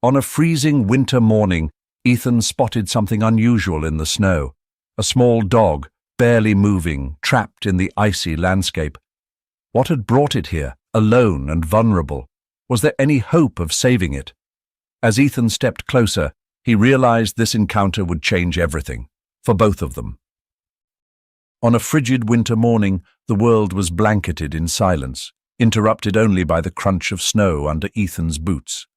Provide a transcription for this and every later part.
On a freezing winter morning, Ethan spotted something unusual in the snow. A small dog, barely moving, trapped in the icy landscape. What had brought it here, alone and vulnerable? Was there any hope of saving it? As Ethan stepped closer, he realized this encounter would change everything, for both of them. On a frigid winter morning, the world was blanketed in silence, interrupted only by the crunch of snow under Ethan's boots.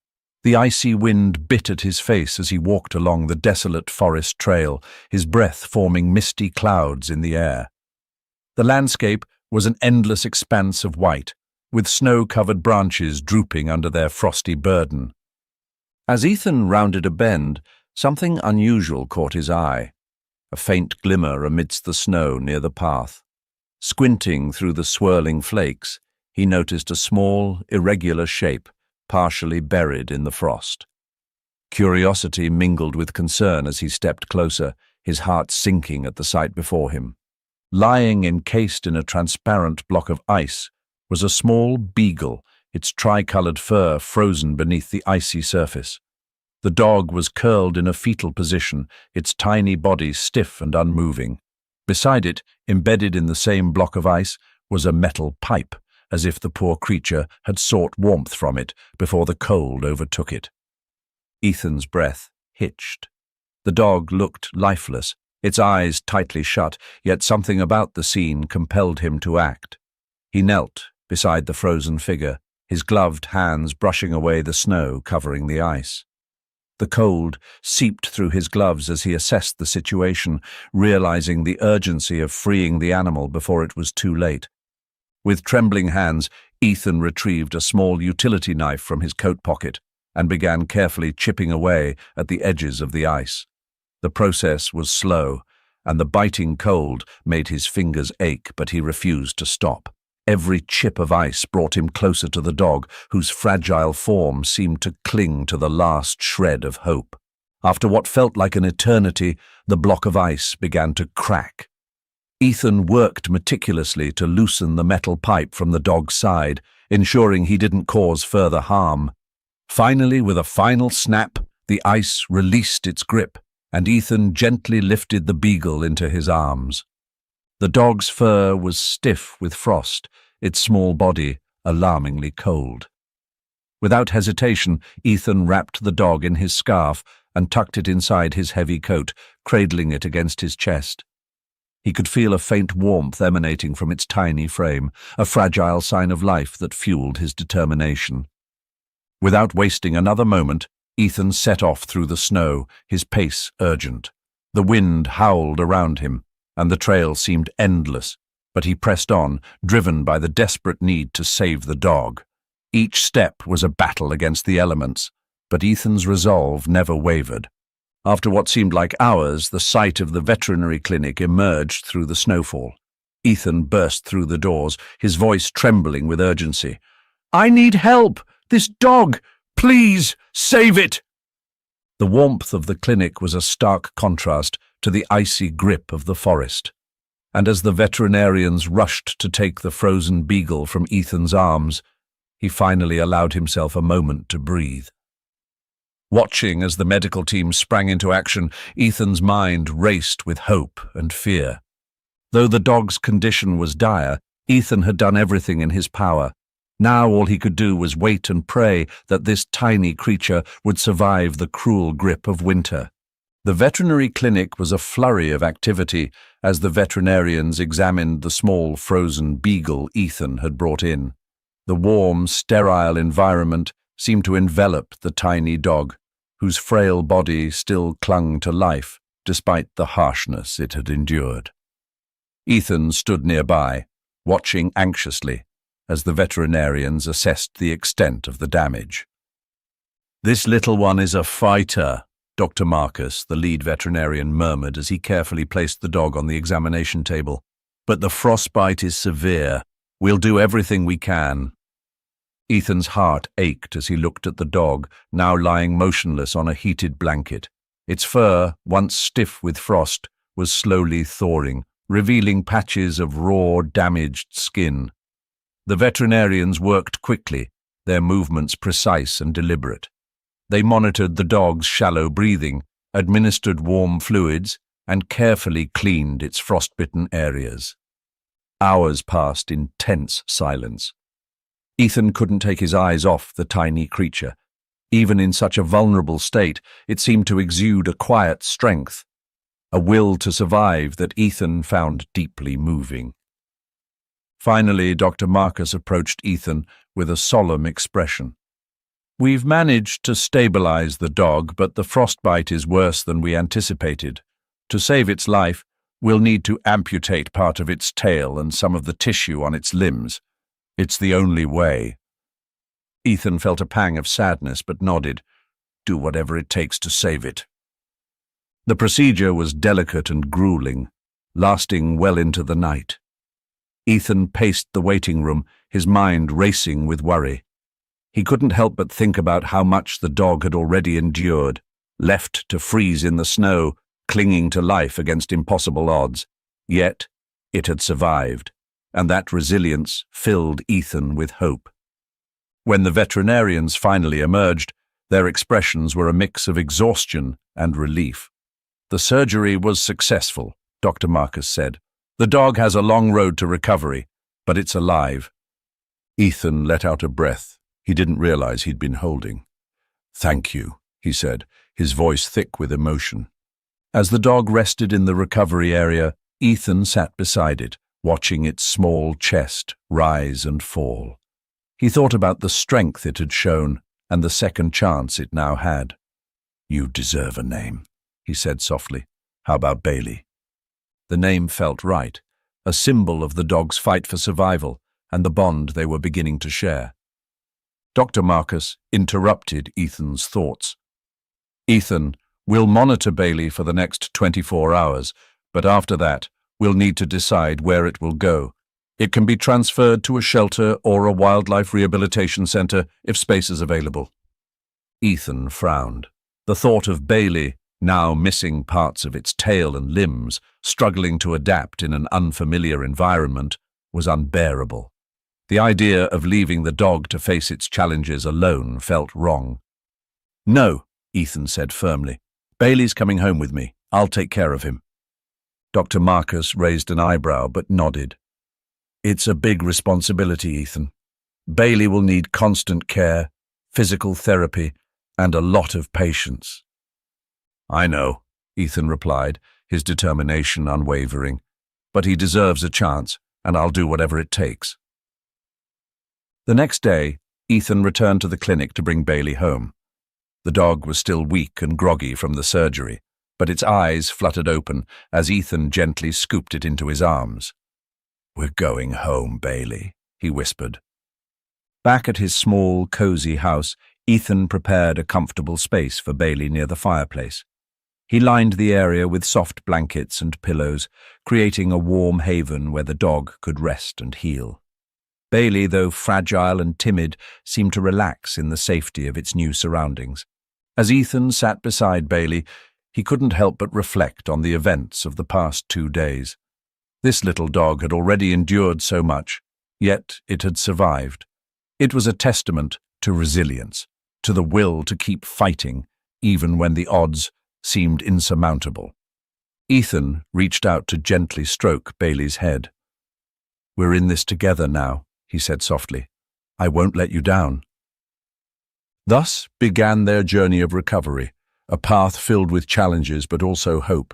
The icy wind bit at his face as he walked along the desolate forest trail, his breath forming misty clouds in the air. The landscape was an endless expanse of white, with snow-covered branches drooping under their frosty burden. As Ethan rounded a bend, something unusual caught his eye. A faint glimmer amidst the snow near the path. Squinting through the swirling flakes, he noticed a small, irregular shape, partially buried in the frost. Curiosity mingled with concern as he stepped closer, his heart sinking at the sight before him. Lying encased in a transparent block of ice was a small beagle, its tricolored fur frozen beneath the icy surface. The dog was curled in a fetal position, its tiny body stiff and unmoving. Beside it, embedded in the same block of ice, was a metal pipe, as if the poor creature had sought warmth from it before the cold overtook it. Ethan's breath hitched. The dog looked lifeless, its eyes tightly shut, yet something about the scene compelled him to act. He knelt beside the frozen figure, his gloved hands brushing away the snow covering the ice. The cold seeped through his gloves as he assessed the situation, realizing the urgency of freeing the animal before it was too late. With trembling hands, Ethan retrieved a small utility knife from his coat pocket and began carefully chipping away at the edges of the ice. The process was slow, and the biting cold made his fingers ache, but he refused to stop. Every chip of ice brought him closer to the dog, whose fragile form seemed to cling to the last shred of hope. After what felt like an eternity, the block of ice began to crack. Ethan worked meticulously to loosen the metal pipe from the dog's side, ensuring he didn't cause further harm. Finally, with a final snap, the ice released its grip, and Ethan gently lifted the beagle into his arms. The dog's fur was stiff with frost, its small body alarmingly cold. Without hesitation, Ethan wrapped the dog in his scarf and tucked it inside his heavy coat, cradling it against his chest. He could feel a faint warmth emanating from its tiny frame, a fragile sign of life that fueled his determination. Without wasting another moment, Ethan set off through the snow, his pace urgent. The wind howled around him, and the trail seemed endless, but he pressed on, driven by the desperate need to save the dog. Each step was a battle against the elements, but Ethan's resolve never wavered. After what seemed like hours, the sight of the veterinary clinic emerged through the snowfall. Ethan burst through the doors, his voice trembling with urgency. "I need help! This dog! Please, save it!" The warmth of the clinic was a stark contrast to the icy grip of the forest. And as the veterinarians rushed to take the frozen beagle from Ethan's arms, he finally allowed himself a moment to breathe. Watching as the medical team sprang into action, Ethan's mind raced with hope and fear. Though the dog's condition was dire, Ethan had done everything in his power. Now all he could do was wait and pray that this tiny creature would survive the cruel grip of winter. The veterinary clinic was a flurry of activity as the veterinarians examined the small frozen beagle Ethan had brought in. The warm, sterile environment seemed to envelop the tiny dog, whose frail body still clung to life despite the harshness it had endured. Ethan stood nearby, watching anxiously as the veterinarians assessed the extent of the damage. "This little one is a fighter," Dr. Marcus, the lead veterinarian, murmured as he carefully placed the dog on the examination table. "But the frostbite is severe. We'll do everything we can." Ethan's heart ached as he looked at the dog, now lying motionless on a heated blanket. Its fur, once stiff with frost, was slowly thawing, revealing patches of raw, damaged skin. The veterinarians worked quickly, their movements precise and deliberate. They monitored the dog's shallow breathing, administered warm fluids, and carefully cleaned its frostbitten areas. Hours passed in tense silence. Ethan couldn't take his eyes off the tiny creature. Even in such a vulnerable state, it seemed to exude a quiet strength, a will to survive that Ethan found deeply moving. Finally, Dr. Marcus approached Ethan with a solemn expression. "We've managed to stabilize the dog, but the frostbite is worse than we anticipated. To save its life, we'll need to amputate part of its tail and some of the tissue on its limbs. It's the only way." Ethan felt a pang of sadness but nodded. "Do whatever it takes to save it." The procedure was delicate and grueling, lasting well into the night. Ethan paced the waiting room, his mind racing with worry. He couldn't help but think about how much the dog had already endured, left to freeze in the snow, clinging to life against impossible odds. Yet it had survived, and that resilience filled Ethan with hope. When the veterinarians finally emerged, their expressions were a mix of exhaustion and relief. "The surgery was successful," Dr. Marcus said. "The dog has a long road to recovery, but it's alive." Ethan let out a breath he didn't realize he'd been holding. "Thank you," he said, his voice thick with emotion. As the dog rested in the recovery area, Ethan sat beside it, watching its small chest rise and fall. He thought about the strength it had shown and the second chance it now had. "You deserve a name," he said softly. "How about Bailey?" The name felt right, a symbol of the dog's fight for survival and the bond they were beginning to share. Dr. Marcus interrupted Ethan's thoughts. "Ethan, we'll monitor Bailey for the next 24 hours, but after that, we'll need to decide where it will go. It can be transferred to a shelter or a wildlife rehabilitation center if space is available." Ethan frowned. The thought of Bailey, now missing parts of its tail and limbs, struggling to adapt in an unfamiliar environment, was unbearable. The idea of leaving the dog to face its challenges alone felt wrong. "No," Ethan said firmly. "Bailey's coming home with me. I'll take care of him." Dr. Marcus raised an eyebrow but nodded. "It's a big responsibility, Ethan. Bailey will need constant care, physical therapy, and a lot of patience." "I know," Ethan replied, his determination unwavering. "But he deserves a chance, and I'll do whatever it takes." The next day, Ethan returned to the clinic to bring Bailey home. The dog was still weak and groggy from the surgery, but its eyes fluttered open as Ethan gently scooped it into his arms. "We're going home, Bailey," he whispered. Back at his small, cozy house, Ethan prepared a comfortable space for Bailey near the fireplace. He lined the area with soft blankets and pillows, creating a warm haven where the dog could rest and heal. Bailey, though fragile and timid, seemed to relax in the safety of its new surroundings. As Ethan sat beside Bailey, he couldn't help but reflect on the events of the past 2 days. This little dog had already endured so much, yet it had survived. It was a testament to resilience, to the will to keep fighting, even when the odds seemed insurmountable. Ethan reached out to gently stroke Bailey's head. "We're in this together now," he said softly. "I won't let you down." Thus began their journey of recovery, a path filled with challenges but also hope.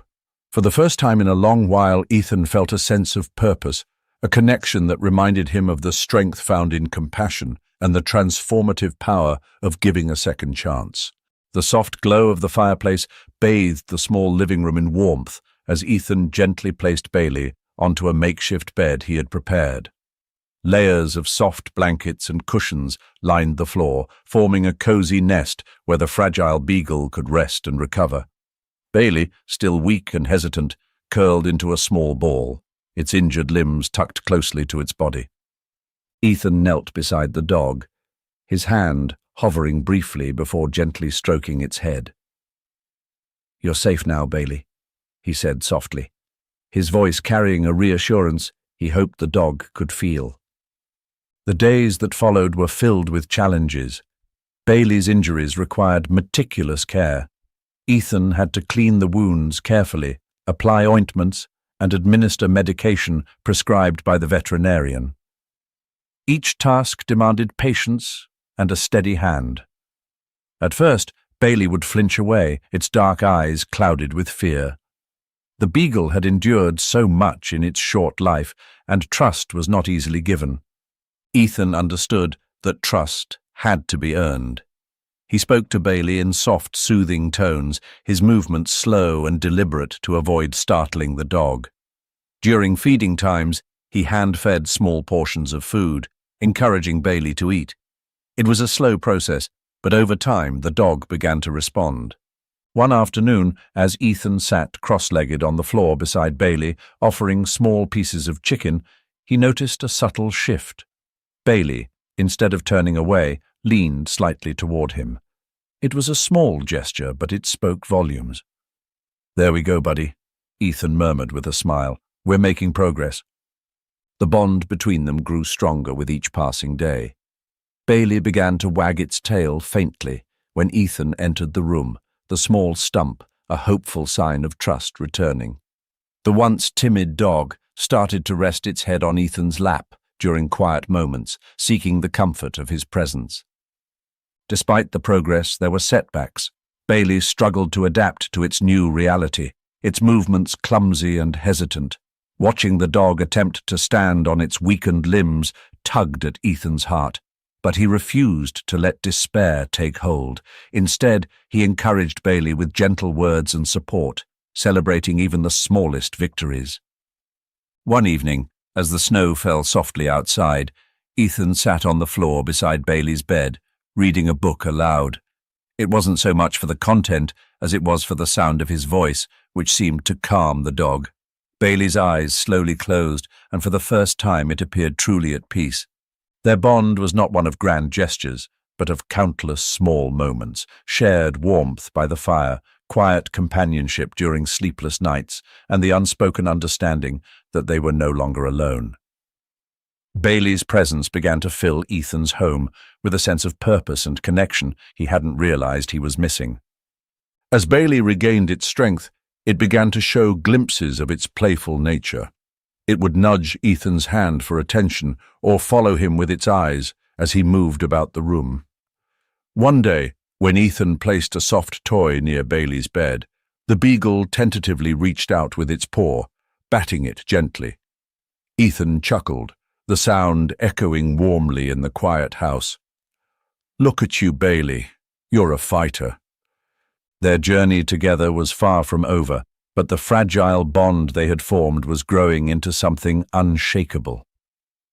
For the first time in a long while, Ethan felt a sense of purpose, a connection that reminded him of the strength found in compassion and the transformative power of giving a second chance. The soft glow of the fireplace bathed the small living room in warmth as Ethan gently placed Bailey onto a makeshift bed he had prepared. Layers of soft blankets and cushions lined the floor, forming a cozy nest where the fragile beagle could rest and recover. Bailey, still weak and hesitant, curled into a small ball, its injured limbs tucked closely to its body. Ethan knelt beside the dog, his hand hovering briefly before gently stroking its head. "You're safe now, Bailey," he said softly, his voice carrying a reassurance he hoped the dog could feel. The days that followed were filled with challenges. Bailey's injuries required meticulous care. Ethan had to clean the wounds carefully, apply ointments, and administer medication prescribed by the veterinarian. Each task demanded patience and a steady hand. At first, Bailey would flinch away, its dark eyes clouded with fear. The beagle had endured so much in its short life, and trust was not easily given. Ethan understood that trust had to be earned. He spoke to Bailey in soft, soothing tones, his movements slow and deliberate to avoid startling the dog. During feeding times, he hand-fed small portions of food, encouraging Bailey to eat. It was a slow process, but over time the dog began to respond. One afternoon, as Ethan sat cross-legged on the floor beside Bailey, offering small pieces of chicken, he noticed a subtle shift. Bailey, instead of turning away, leaned slightly toward him. It was a small gesture, but it spoke volumes. "There we go, buddy," Ethan murmured with a smile. "We're making progress." The bond between them grew stronger with each passing day. Bailey began to wag its tail faintly when Ethan entered the room, the small stump, a hopeful sign of trust returning. The once timid dog started to rest its head on Ethan's lap during quiet moments, seeking the comfort of his presence. Despite the progress, there were setbacks. Bailey struggled to adapt to its new reality, its movements clumsy and hesitant. Watching the dog attempt to stand on its weakened limbs tugged at Ethan's heart, but he refused to let despair take hold. Instead, he encouraged Bailey with gentle words and support, celebrating even the smallest victories. One evening, as the snow fell softly outside, Ethan sat on the floor beside Bailey's bed, reading a book aloud. It wasn't so much for the content as it was for the sound of his voice, which seemed to calm the dog. Bailey's eyes slowly closed, and for the first time it appeared truly at peace. Their bond was not one of grand gestures, but of countless small moments, shared warmth by the fire, quiet companionship during sleepless nights, and the unspoken understanding that they were no longer alone. Bailey's presence began to fill Ethan's home with a sense of purpose and connection he hadn't realized he was missing. As Bailey regained its strength, it began to show glimpses of its playful nature. It would nudge Ethan's hand for attention or follow him with its eyes as he moved about the room. One day, when Ethan placed a soft toy near Bailey's bed, the beagle tentatively reached out with its paw, batting it gently. Ethan chuckled, the sound echoing warmly in the quiet house. "Look at you, Bailey. You're a fighter." Their journey together was far from over, but the fragile bond they had formed was growing into something unshakable.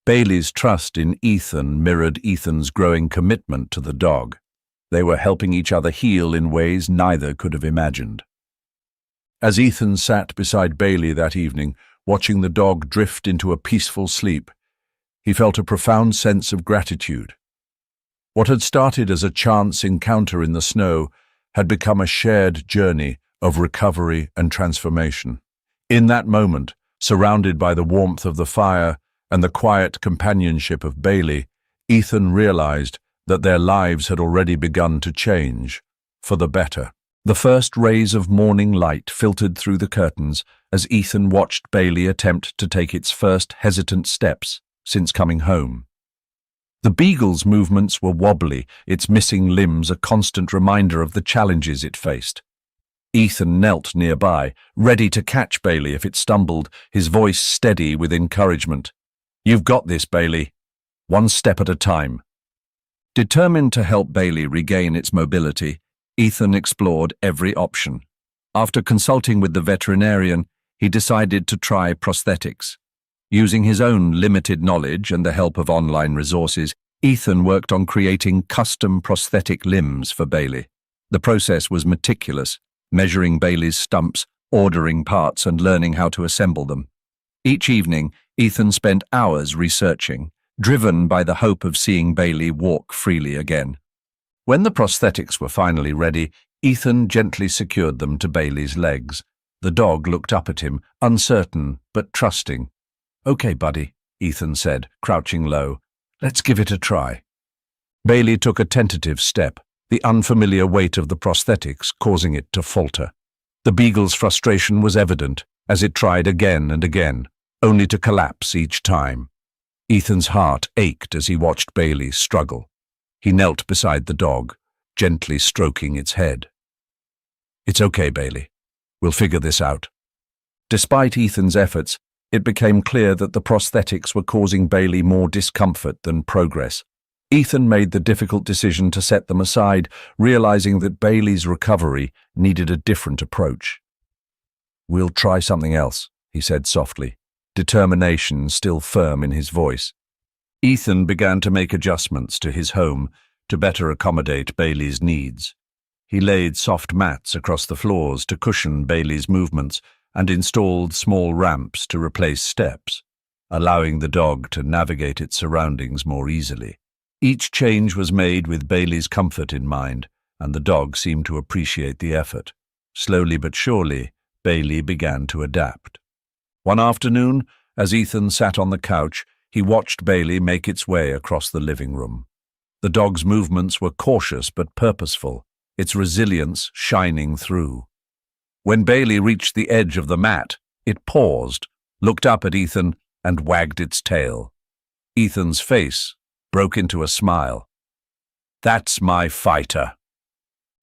Bailey's trust in Ethan mirrored Ethan's growing commitment to the dog. They were helping each other heal in ways neither could have imagined. As Ethan sat beside Bailey that evening, watching the dog drift into a peaceful sleep, he felt a profound sense of gratitude. What had started as a chance encounter in the snow had become a shared journey of recovery and transformation. In that moment, surrounded by the warmth of the fire and the quiet companionship of Bailey, Ethan realized that their lives had already begun to change, for the better. The first rays of morning light filtered through the curtains as Ethan watched Bailey attempt to take its first hesitant steps since coming home. The beagle's movements were wobbly, its missing limbs a constant reminder of the challenges it faced. Ethan knelt nearby, ready to catch Bailey if it stumbled, his voice steady with encouragement. "You've got this, Bailey. One step at a time." Determined to help Bailey regain its mobility, Ethan explored every option. After consulting with the veterinarian, he decided to try prosthetics. Using his own limited knowledge and the help of online resources, Ethan worked on creating custom prosthetic limbs for Bailey. The process was meticulous, measuring Bailey's stumps, ordering parts, and learning how to assemble them. Each evening, Ethan spent hours researching, driven by the hope of seeing Bailey walk freely again. When the prosthetics were finally ready, Ethan gently secured them to Bailey's legs. The dog looked up at him, uncertain but trusting. "Okay, buddy," Ethan said, crouching low. "Let's give it a try." Bailey took a tentative step, the unfamiliar weight of the prosthetics causing it to falter. The beagle's frustration was evident as it tried again and again, only to collapse each time. Ethan's heart ached as he watched Bailey struggle. He knelt beside the dog, gently stroking its head. "It's okay, Bailey. We'll figure this out." Despite Ethan's efforts, it became clear that the prosthetics were causing Bailey more discomfort than progress. Ethan made the difficult decision to set them aside, realizing that Bailey's recovery needed a different approach. "We'll try something else," he said softly, determination still firm in his voice. Ethan began to make adjustments to his home to better accommodate Bailey's needs. He laid soft mats across the floors to cushion Bailey's movements and installed small ramps to replace steps, allowing the dog to navigate its surroundings more easily. Each change was made with Bailey's comfort in mind, and the dog seemed to appreciate the effort. Slowly but surely, Bailey began to adapt. One afternoon, as Ethan sat on the couch, he watched Bailey make its way across the living room. The dog's movements were cautious but purposeful, its resilience shining through. When Bailey reached the edge of the mat, it paused, looked up at Ethan, and wagged its tail. Ethan's face broke into a smile. "That's my fighter."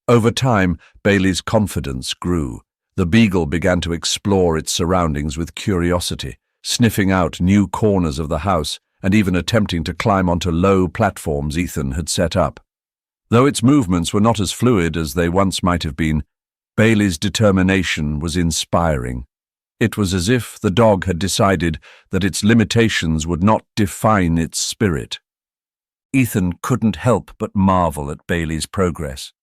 Over time, Bailey's confidence grew. The beagle began to explore its surroundings with curiosity, sniffing out new corners of the house and even attempting to climb onto low platforms Ethan had set up. Though its movements were not as fluid as they once might have been, Bailey's determination was inspiring. It was as if the dog had decided that its limitations would not define its spirit. Ethan couldn't help but marvel at Bailey's progress.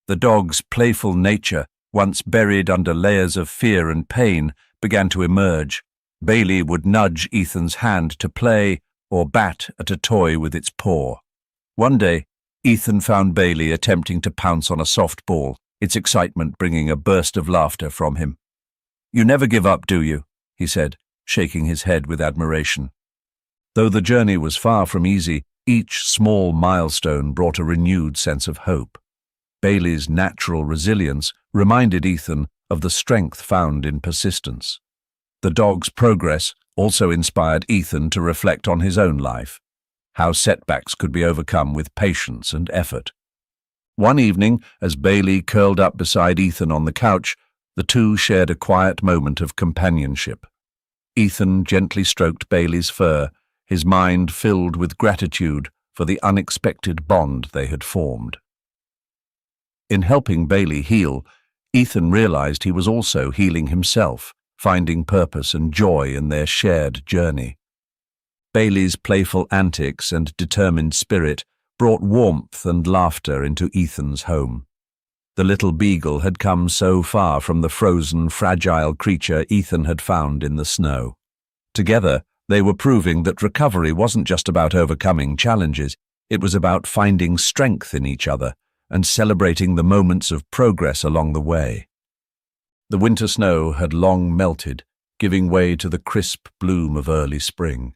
The dog's playful nature, once buried under layers of fear and pain, began to emerge. Bailey would nudge Ethan's hand to play or bat at a toy with its paw. One day, Ethan found Bailey attempting to pounce on a soft ball, its excitement bringing a burst of laughter from him. "You never give up, do you?" he said, shaking his head with admiration. Though the journey was far from easy, each small milestone brought a renewed sense of hope. Bailey's natural resilience reminded Ethan of the strength found in persistence. The dog's progress also inspired Ethan to reflect on his own life, how setbacks could be overcome with patience and effort. One evening, as Bailey curled up beside Ethan on the couch, the two shared a quiet moment of companionship. Ethan gently stroked Bailey's fur, his mind filled with gratitude for the unexpected bond they had formed. In helping Bailey heal, Ethan realized he was also healing himself, finding purpose and joy in their shared journey. Bailey's playful antics and determined spirit brought warmth and laughter into Ethan's home. The little beagle had come so far from the frozen, fragile creature Ethan had found in the snow. Together, they were proving that recovery wasn't just about overcoming challenges, it was about finding strength in each other and celebrating the moments of progress along the way. The winter snow had long melted, giving way to the crisp bloom of early spring.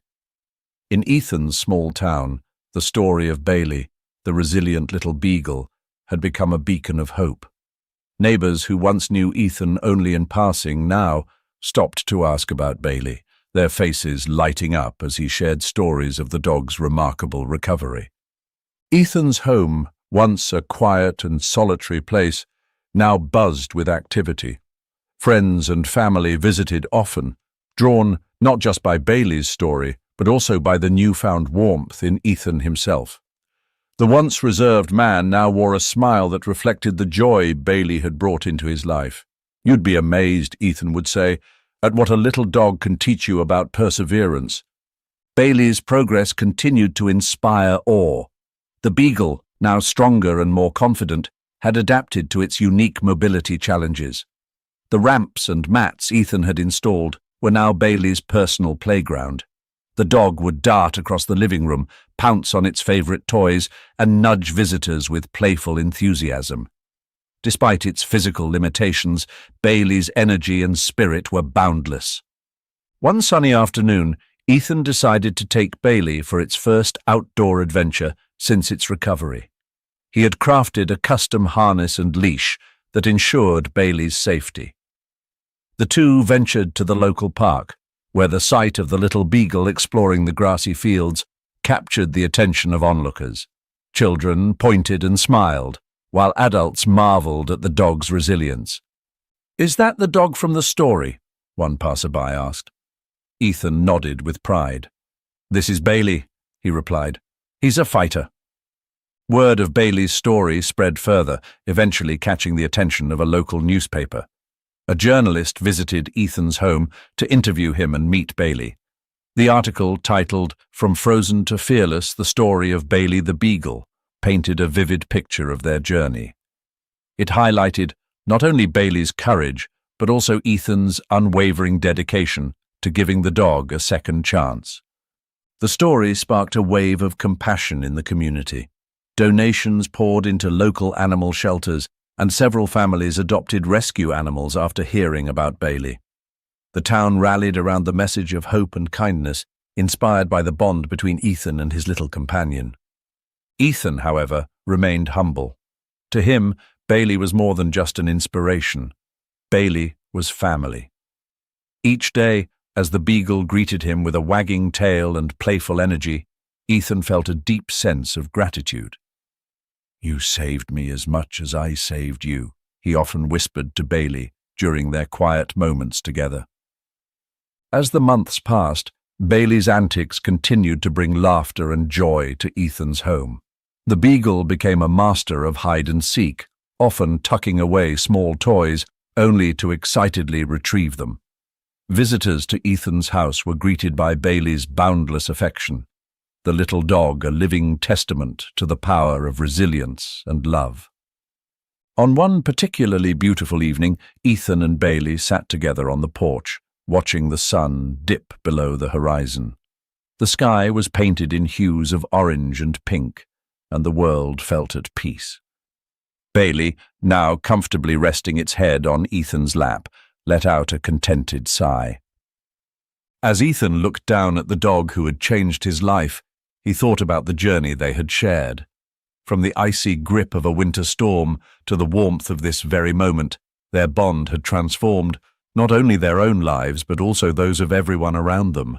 In Ethan's small town, the story of Bailey, the resilient little beagle, had become a beacon of hope. Neighbors who once knew Ethan only in passing now stopped to ask about Bailey, their faces lighting up as he shared stories of the dog's remarkable recovery. Ethan's home, once a quiet and solitary place, now buzzed with activity. Friends and family visited often, drawn not just by Bailey's story, but also by the newfound warmth in Ethan himself. The once reserved man now wore a smile that reflected the joy Bailey had brought into his life. "You'd be amazed," Ethan would say, "at what a little dog can teach you about perseverance." Bailey's progress continued to inspire awe. The beagle, now stronger and more confident, had adapted to its unique mobility challenges. The ramps and mats Ethan had installed were now Bailey's personal playground. The dog would dart across the living room, pounce on its favorite toys, and nudge visitors with playful enthusiasm. Despite its physical limitations, Bailey's energy and spirit were boundless. One sunny afternoon, Ethan decided to take Bailey for its first outdoor adventure since its recovery. He had crafted a custom harness and leash that ensured Bailey's safety. The two ventured to the local park, where the sight of the little beagle exploring the grassy fields captured the attention of onlookers. Children pointed and smiled, while adults marveled at the dog's resilience. "Is that the dog from the story?" one passerby asked. Ethan nodded with pride. "This is Bailey," he replied. "He's a fighter." Word of Bailey's story spread further, eventually catching the attention of a local newspaper. A journalist visited Ethan's home to interview him and meet Bailey. The article, titled "From Frozen to Fearless, the Story of Bailey the Beagle," painted a vivid picture of their journey. It highlighted not only Bailey's courage, but also Ethan's unwavering dedication to giving the dog a second chance. The story sparked a wave of compassion in the community. Donations poured into local animal shelters, and several families adopted rescue animals after hearing about Bailey. The town rallied around the message of hope and kindness, inspired by the bond between Ethan and his little companion. Ethan, however, remained humble. To him, Bailey was more than just an inspiration. Bailey was family. Each day, as the beagle greeted him with a wagging tail and playful energy, Ethan felt a deep sense of gratitude. "You saved me as much as I saved you," he often whispered to Bailey during their quiet moments together. As the months passed, Bailey's antics continued to bring laughter and joy to Ethan's home. The beagle became a master of hide-and-seek, often tucking away small toys only to excitedly retrieve them. Visitors to Ethan's house were greeted by Bailey's boundless affection, the little dog a living testament to the power of resilience and love. On one particularly beautiful evening, Ethan and Bailey sat together on the porch, watching the sun dip below the horizon. The sky was painted in hues of orange and pink, and the world felt at peace. Bailey, now comfortably resting its head on Ethan's lap, let out a contented sigh. As Ethan looked down at the dog who had changed his life, he thought about the journey they had shared. From the icy grip of a winter storm to the warmth of this very moment, their bond had transformed not only their own lives, but also those of everyone around them.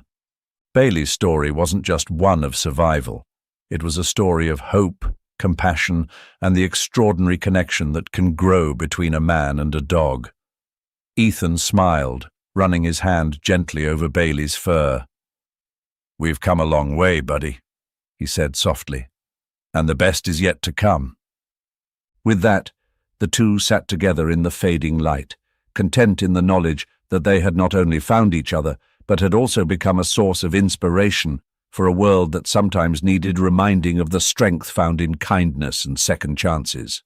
Bailey's story wasn't just one of survival. It was a story of hope, compassion, and the extraordinary connection that can grow between a man and a dog. Ethan smiled, running his hand gently over Bailey's fur. "We've come a long way, buddy," he said softly, "and the best is yet to come." With that, the two sat together in the fading light, content in the knowledge that they had not only found each other, but had also become a source of inspiration for a world that sometimes needed reminding of the strength found in kindness and second chances.